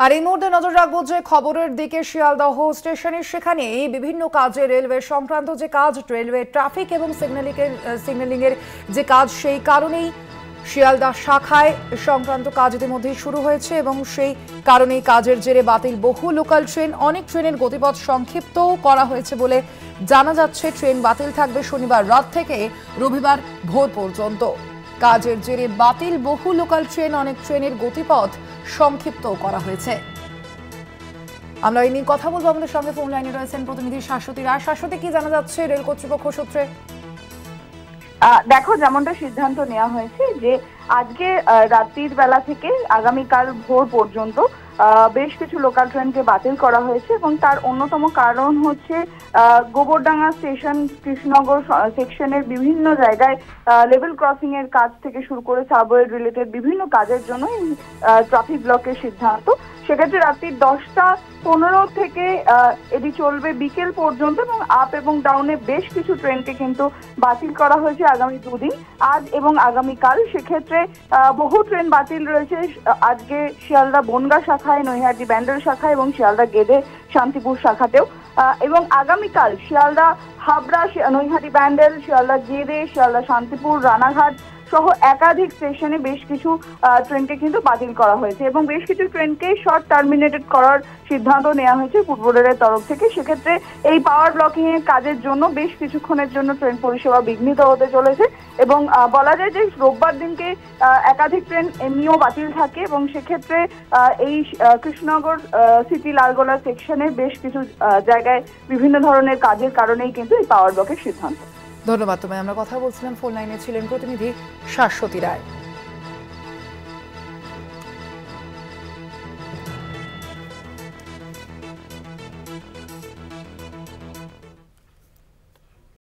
আর এই মুহূর্তে নজর রাখবো যে খবরের দিকে শিয়ালদহ স্টেশনের সেখানে বিভিন্ন কাজে রেলওয়ে সংক্রান্ত যে কাজ, রেলওয়ে ট্রাফিক এবং সিগন্যালিং এর যে কাজ, সেই কারণেই শিয়ালদহ শাখায় সংক্রান্ত কাজ ইতিমধ্যেই শুরু হয়েছে এবং সেই কারণেই কাজের জেরে বাতিল বহু লোকাল ট্রেন। অনেক ট্রেনের গতিপথ সংক্ষিপ্ত করা হয়েছে বলে জানা যাচ্ছে। ট্রেন বাতিল থাকবে শনিবার রাত থেকে রবিবার ভোর পর্যন্ত। কাজের জেরে বাতিল বহু লোকাল ট্রেন, অনেক ট্রেনের গতিপথ সংক্ষিপ্ত করা হয়েছে। আমরা এই নিয়ে কথা বলবো। আমাদের সঙ্গে ফোন লাইনে রয়েছেন প্রতিনিধি শাশ্বতী রায়। শাশ্বতী, কি জানা যাচ্ছে রেল কর্তৃপক্ষ সূত্রে? দেখো, যেমনটা সিদ্ধান্ত নেওয়া হয়েছে যে আজকে রাত্রির বেলা থেকে আগামীকাল ভোর পর্যন্ত বেশ কিছু লোকাল ট্রেনকে বাতিল করা হয়েছে এবং তার অন্যতম কারণ হচ্ছে গোবরডাঙ্গা স্টেশন, কৃষ্ণনগর সেকশনের বিভিন্ন জায়গায় লেভেল ক্রসিং এর কাজ থেকে শুরু করে সাবওয়ে রিলেটেড বিভিন্ন কাজের জন্য এই ট্রাফিক ব্লকের সিদ্ধান্ত। সেক্ষেত্রে রাত্রি 10:15 থেকে এটি চলবে বিকেল পর্যন্ত এবং আপ এবং ডাউনে বেশ কিছু ট্রেনকে কিন্তু বাতিল করা হয়েছে আগামী দুদিন, আজ এবং আগামীকাল। সেক্ষেত্রে বহু ট্রেন বাতিল রয়েছে আজকে শিয়ালদা বনগা শাখায়, নৈহাটি ব্যান্ডেল শাখায় এবং শিয়ালদা গেদে শান্তিপুর শাখাতেও। এবং আগামীকাল শিয়ালদা হাবড়া, নৈহাটি ব্যান্ডেল, শিয়ালদা গেদে, শিয়ালদা শান্তিপুর, রানাঘাট সহ একাধিক স্টেশনে বেশ কিছু ট্রেনকে কিন্তু বাতিল করা হয়েছে এবং বেশ কিছু ট্রেনকে শর্ট টার্মিনেটেড করার সিদ্ধান্ত নেওয়া হয়েছে পূর্ব রেলের তরফ থেকে। সেক্ষেত্রে এই পাওয়ার ব্লকিং এর কাজের জন্য বেশ কিছুক্ষণের জন্য ট্রেন পরিষেবা বিঘ্নিত হতে চলেছে এবং বলা যায় যে রোববার দিনকে একাধিক ট্রেন এমনিও বাতিল থাকে এবং সেক্ষেত্রে এই কৃষ্ণনগর সিটি লালগোলা সেকশনের বেশ কিছু জায়গায় বিভিন্ন ধরনের কাজের কারণেই কিন্তু এই পাওয়ার ব্লকের সিদ্ধান্ত। ধন্যবাদ তোমায়। আমরা কথা বলছিলাম, ফোন লাইনে ছিলেন প্রতিনিধি শাশ্বতী রায়।